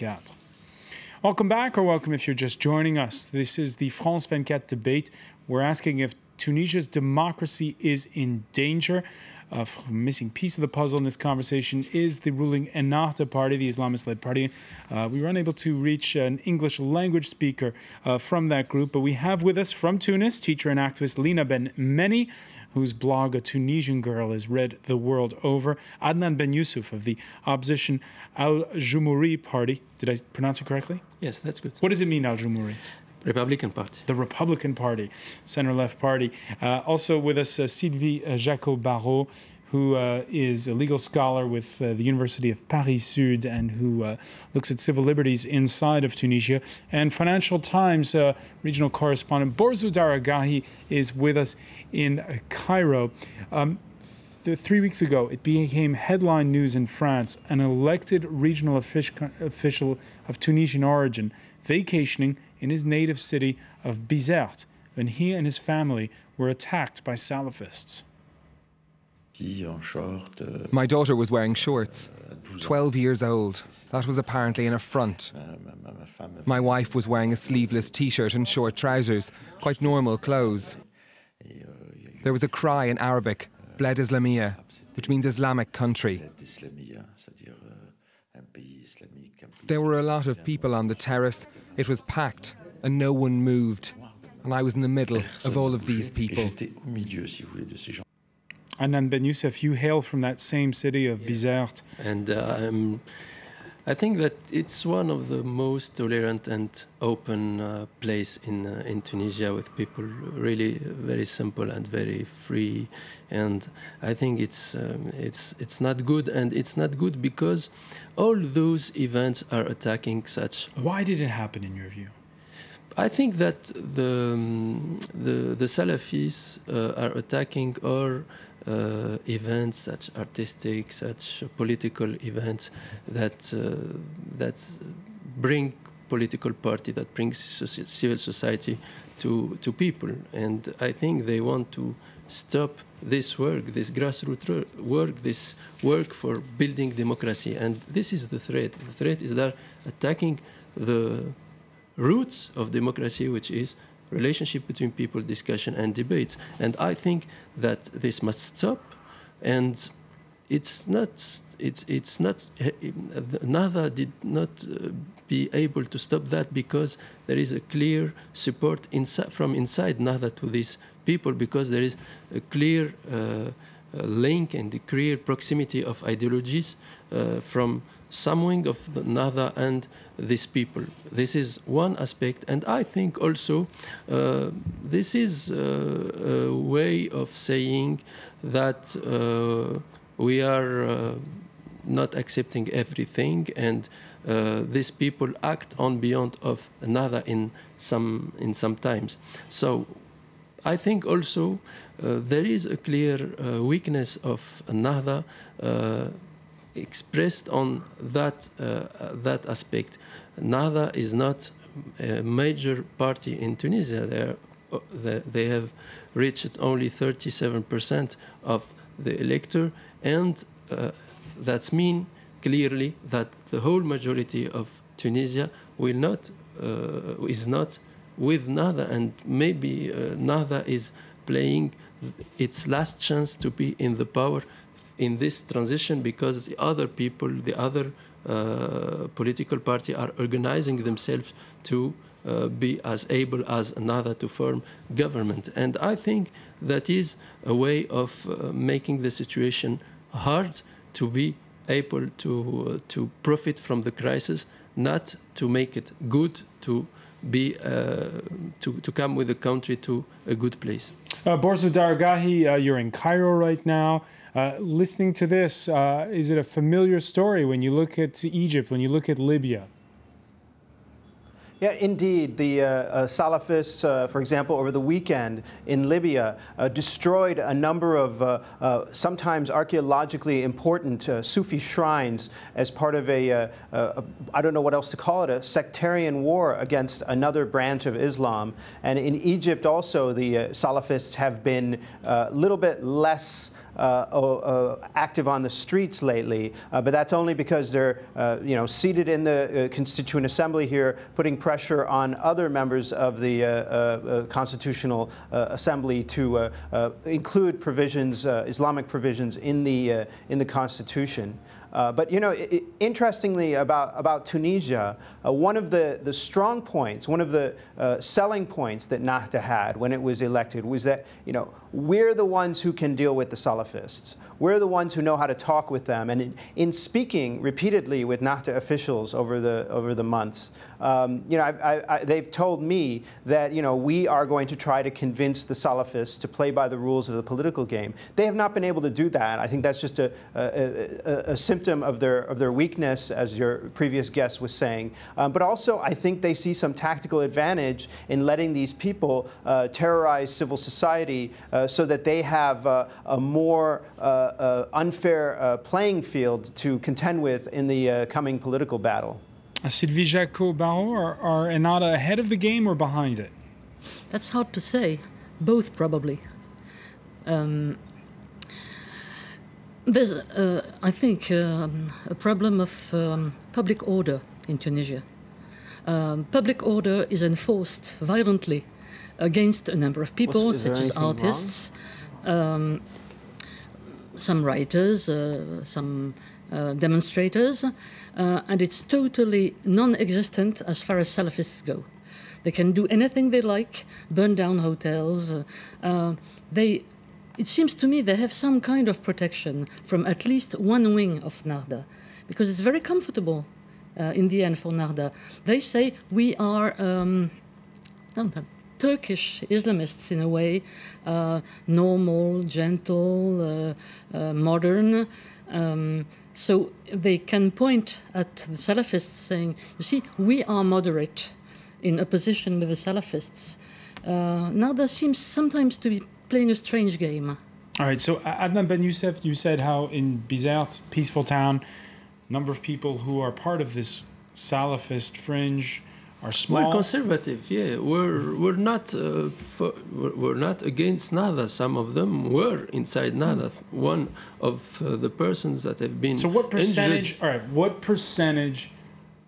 24. Welcome back, or welcome if you're just joining us. This is the France 24 debate. We're asking if Tunisia's democracy is in danger. A missing piece of the puzzle in this conversation is the ruling Ennahda party, the Islamist-led party. We were unable to reach an English language speaker from that group, but we have with us from Tunis, teacher and activist Lina Ben Meni, whose blog, A Tunisian Girl, is read the world over. Adnan Ben Yusuf of the opposition Al-Jumhuri party. Did I pronounce it correctly? Yes, that's good. What does it mean, Al-Jumhuri? Republican Party. The Republican Party, center-left party. Also with us, Sylvie Jacot-Barrot, who is a legal scholar with the University of Paris Sud and who looks at civil liberties inside of Tunisia. And Financial Times regional correspondent Borzou Daragahi is with us in Cairo. 3 weeks ago, it became headline news in France. An elected regional official of Tunisian origin vacationing in his native city of Bizerte when he and his family were attacked by Salafists. My daughter was wearing shorts, 12 years old. That was apparently an affront. My wife was wearing a sleeveless t-shirt and short trousers, quite normal clothes. There was a cry in Arabic, Bled Islamia, which means Islamic country. There were a lot of people on the terrace. It was packed and no one moved. And I was in the middle of all of these people. Adnan Ben Yusuf, you hail from that same city of Bizerte. And I think that it's one of the most tolerant and open place in Tunisia, with people really very simple and very free. And I think it's not good, and it's not good because all those events are attacking such. Why did it happen in your view? I think that the Salafis are attacking our events, such artistic, such political events that bring political party, that brings civil society to people. And I think they want to stop this work, this grassroots work, this work for building democracy. And this is the threat. The threat is that attacking the roots of democracy, which is relationship between people, discussion and debates. And I think that this must stop. And Ennahda did not be able to stop that because there is a clear support from inside Ennahda to these people, because there is a clear link and a clear proximity of ideologies from some wing of the Ennahda and these people. This is one aspect, and I think also this is a way of saying that we are not accepting everything, and these people act on beyond of Ennahda in some times. So I think also there is a clear weakness of Ennahda expressed on that aspect. Ennahda is not a major party in Tunisia. They have reached only 37% of the electorate, and that means clearly that the whole majority of Tunisia is not with Ennahda, and maybe Ennahda is playing its last chance to be in the power in this transition, because the other people, the other political party are organizing themselves to be as able as Ennahda to form government. And I think that is a way of making the situation hard to be able to profit from the crisis, not to make it good, to be to come with the country to a good place. Borzou Daragahi, you're in Cairo right now. Listening to this, is it a familiar story when you look at Egypt, when you look at Libya? Yeah, indeed. The Salafists, for example, over the weekend in Libya, destroyed a number of sometimes archaeologically important Sufi shrines as part of I don't know what else to call it, a sectarian war against another branch of Islam. And in Egypt also, the Salafists have been a little bit less active on the streets lately, but that's only because they're seated in the Constituent Assembly here, putting pressure on other members of the Constitutional Assembly to include provisions, Islamic provisions, in the Constitution. But interestingly about Tunisia, one of the strong points, one of the selling points that Nahda had when it was elected was that we're the ones who can deal with the Salafists. We're the ones who know how to talk with them. And in speaking repeatedly with Nahda officials over the months, they've told me that we are going to try to convince the Salafists to play by the rules of the political game. They have not been able to do that. I think that's just a symptom of their weakness, as your previous guest was saying. But also, I think they see some tactical advantage in letting these people terrorize civil society so that they have a more unfair playing field to contend with in the coming political battle. Sylvie Jacot-Barrot, are Ennahda ahead of the game or behind it? That's hard to say. Both, probably. There's, I think, a problem of public order in Tunisia. Public order is enforced violently against a number of people, such as artists, some writers, some demonstrators, and it's totally non-existent as far as Salafists go. They can do anything they like, burn down hotels. It seems to me they have some kind of protection from at least one wing of Nahda, because it's very comfortable in the end for Nahda. They say we are Turkish Islamists in a way, normal, gentle, modern. So they can point at the Salafists saying, you see, we are moderate in opposition with the Salafists. Nahda seems sometimes to be playing a strange game. All right, so Adnan Ben Youssef, you said how in Bizerte, peaceful town, number of people who are part of this Salafist fringe are small. We're conservative, yeah. We're not against Nahda. Some of them were inside Nahda. One of the persons that have been. So what percentage? Injured, all right, what percentage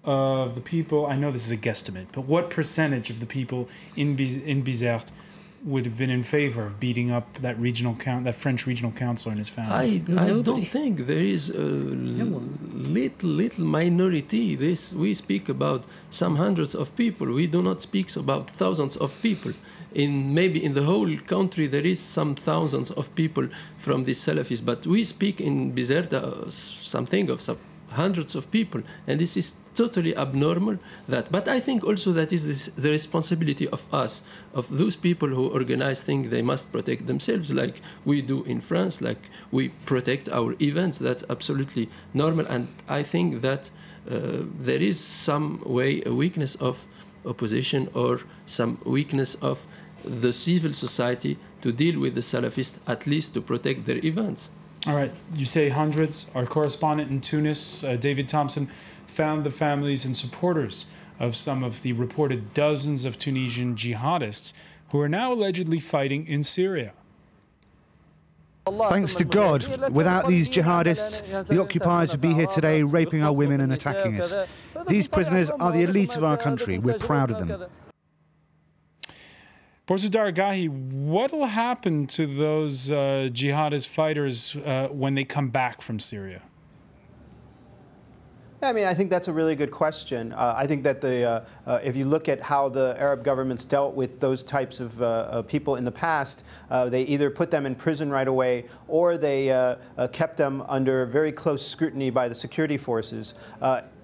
of the people? I know this is a guesstimate, but what percentage of the people in Bizerte would have been in favor of beating up that French regional councillor and his family? I don't think there is a little minority. We speak about some hundreds of people. We do not speak about thousands of people. Maybe in the whole country there is some thousands of people from the Salafis, but we speak in Bizerte something of some hundreds of people, and this is totally abnormal. But I think also that is the responsibility of us, of those people who organize things. They must protect themselves, like we do in France, like we protect our events. That's absolutely normal, and I think that there is some way a weakness of opposition or some weakness of the civil society to deal with the Salafists, at least to protect their events. All right, you say hundreds. Our correspondent in Tunis, David Thompson, found the families and supporters of some of the reported dozens of Tunisian jihadists who are now allegedly fighting in Syria. Thanks to God, without these jihadists, the occupiers would be here today raping our women and attacking us. These prisoners are the elite of our country. We're proud of them. Borzudar Gahi, what will happen to those jihadist fighters when they come back from Syria? I mean, I think that's a really good question. I think that if you look at how the Arab governments dealt with those types of people in the past, they either put them in prison right away or they kept them under very close scrutiny by the security forces.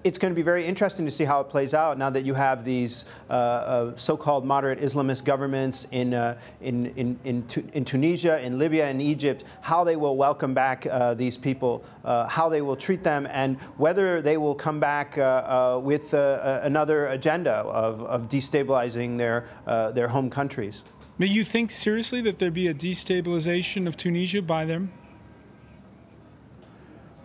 It's going to be very interesting to see how it plays out now that you have these so-called moderate Islamist governments in Tunisia, in Libya, and Egypt, how they will welcome back these people, how they will treat them, and whether they will come back with another agenda of destabilizing their home countries. May you think seriously that there be a destabilization of Tunisia by them?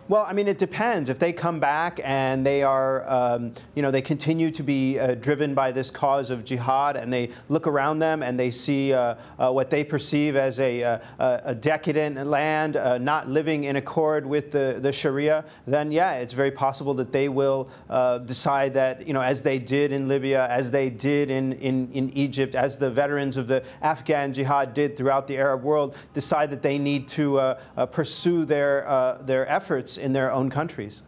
Well, I mean, it depends. If they come back and they are, they continue to be driven by this cause of jihad, and they look around them and they see what they perceive as a decadent land, not living in accord with the Sharia, then yeah, it's very possible that they will decide that, as they did in Libya, as they did in Egypt, as the veterans of the Afghan jihad did throughout the Arab world, decide that they need to pursue their efforts in their own countries.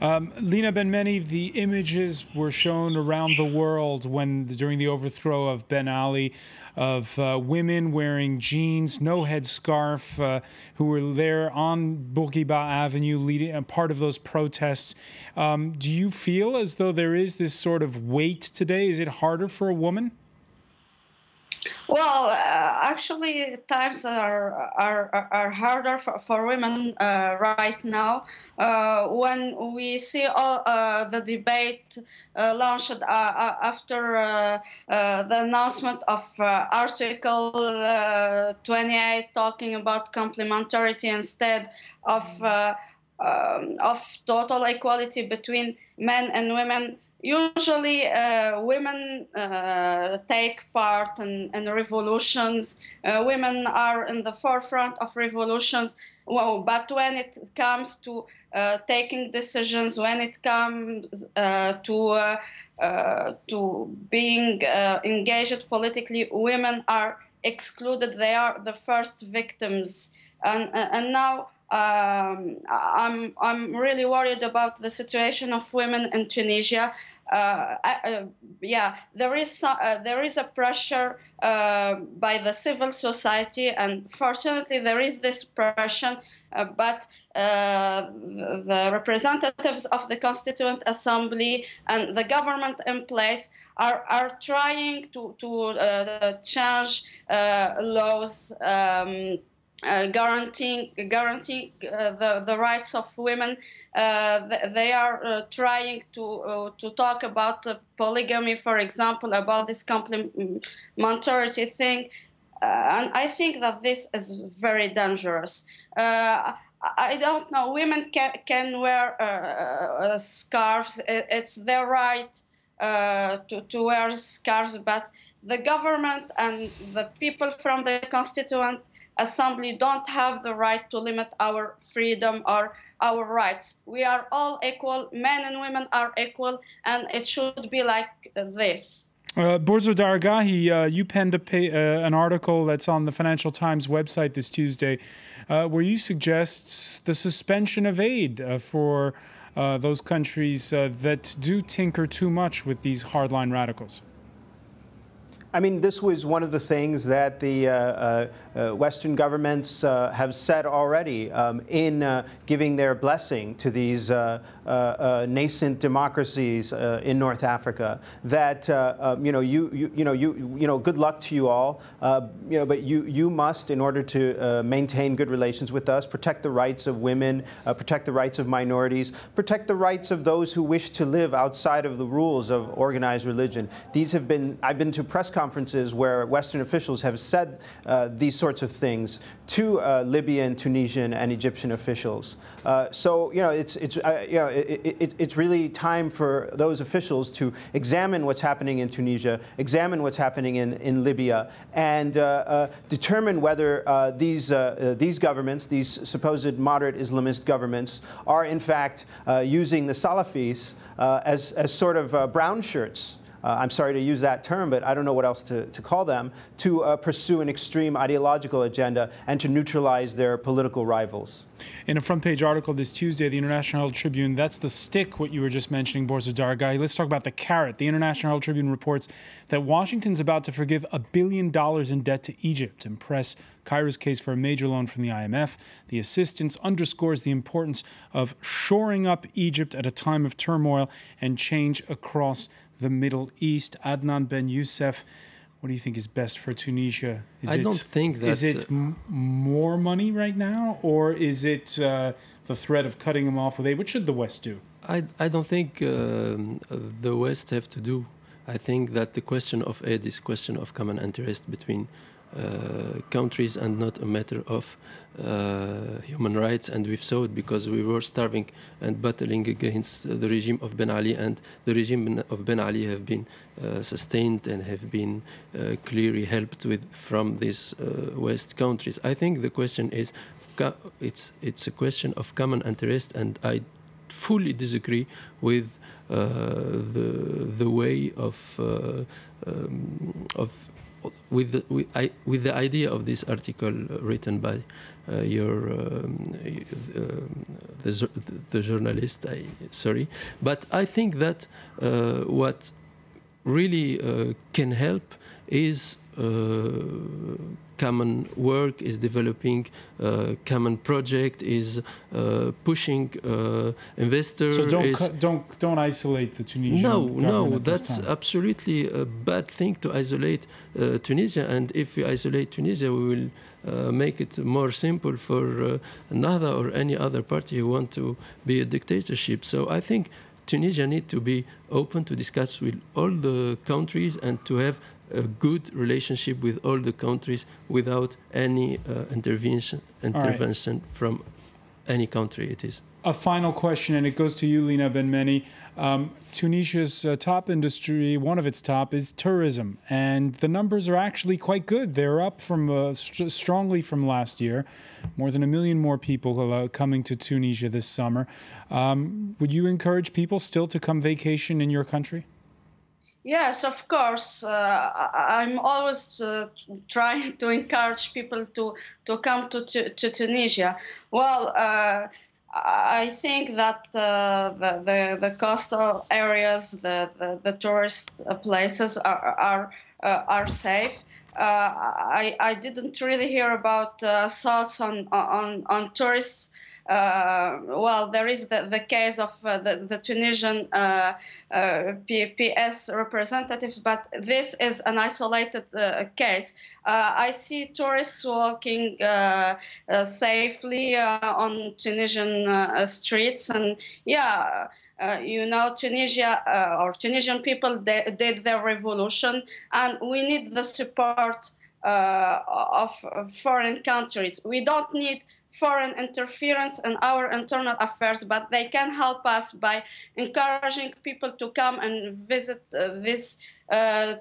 Lina Ben-Meni, the images were shown around the world during the overthrow of Ben Ali, of women wearing jeans, no headscarf, who were there on Bourguiba Avenue, leading part of those protests. Do you feel as though there is this sort of weight today? Is it harder for a woman? Well, actually, times are harder for women right now. When we see all the debate launched after the announcement of Article 28, talking about complementarity instead of total equality between men and women. Usually, women take part in revolutions. Women are in the forefront of revolutions. Well, but when it comes to taking decisions, when it comes to being engaged politically, women are excluded. They are the first victims, and now. I'm really worried about the situation of women in Tunisia. There is a pressure by the civil society, and fortunately there is this pressure. But the representatives of the Constituent Assembly and the government in place are trying to change laws. Guaranteeing the rights of women. They are trying to talk about polygamy, for example, about this complementarity thing. And I think that this is very dangerous. I don't know. Women can wear scarves. It's their right to wear scarves, but the government and the people from the Constituent Assembly don't have the right to limit our freedom or our rights. We are all equal. Men and women are equal, and it should be like this. Borzo Dargahi, you penned an article that's on the Financial Times website this Tuesday, where you suggest the suspension of aid for those countries that do tinker too much with these hardline radicals. I mean, this was one of the things that the Western governments have said already in giving their blessing to these nascent democracies in North Africa. That good luck to you all. But you must, in order to maintain good relations with us, protect the rights of women, protect the rights of minorities, protect the rights of those who wish to live outside of the rules of organized religion. These have been. I've been to press conferences where Western officials have said these sorts of things to Libyan, Tunisian, and Egyptian officials. So it's really time for those officials to examine what's happening in Tunisia, examine what's happening in Libya, and determine whether these governments, these supposed moderate Islamist governments, are in fact using the Salafis as sort of brown shirts. I'm sorry to use that term, but I don't know what else to call them, to pursue an extreme ideological agenda and to neutralize their political rivals. In a front-page article this Tuesday, the International Herald Tribune, that's the stick, what you were just mentioning, Borzo Dargahi. Let's talk about the carrot. The International Herald Tribune reports that Washington's about to forgive $1 billion in debt to Egypt and press Cairo's case for a major loan from the IMF. The assistance underscores the importance of shoring up Egypt at a time of turmoil and change across the Middle East. Adnan Ben Youssef, what do you think is best for Tunisia? Is it more money right now, or is it the threat of cutting them off with aid? What should the West do? I don't think the West have to do. I think that the question of aid is a question of common interest between countries and not a matter of human rights. And we've saw it because we were starving and battling against the regime of Ben Ali, and the regime of Ben Ali have been sustained and have been clearly helped with from these West countries. I think the question is, it's a question of common interest, and I fully disagree with the way with the idea of this article written by the journalist. But I think that what really can help is common work, is developing common project, is pushing investors. So don't isolate the Tunisian government. No, that's absolutely a bad thing to isolate Tunisia. And if we isolate Tunisia, we will make it more simple for another or any other party who want to be a dictatorship. So I think Tunisia need to be open to discuss with all the countries and to have a good relationship with all the countries without any intervention from any country it is. A final question, and it goes to you, Lina Benmeni. Tunisia's top industry, one of its top, is tourism, and the numbers are actually quite good. They're up from strongly from last year. More than 1 million more people coming to Tunisia this summer. Would you encourage people still to come vacation in your country? Yes, of course. I'm always trying to encourage people to come to Tunisia. Well, I think that the coastal areas, the tourist places are safe. I didn't really hear about thoughts on tourists. Well, there is the case of the Tunisian PS representatives, but this is an isolated case. I see tourists walking safely on Tunisian streets, and yeah, Tunisia or Tunisian people did their revolution, and we need the support of foreign countries. We don't need foreign interference in our internal affairs, but they can help us by encouraging people to come and visit this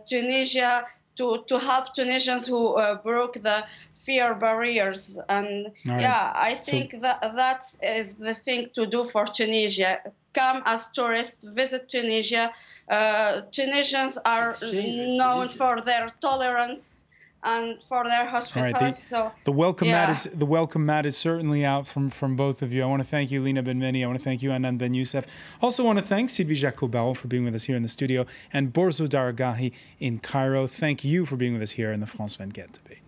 Tunisia, to help Tunisians who broke the fear barriers. And I think that is the thing to do for Tunisia. Come as tourists, visit Tunisia. Tunisians are known for their tolerance and for their hospitality. The welcome mat is certainly out from both of you. I want to thank you, Lina Benmeni. I want to thank you, Anand Ben Youssef. Also want to thank Sylvie Jacot-Barrot for being with us here in the studio, and Borzo Daragahi in Cairo. Thank you for being with us here in the France 24 debate.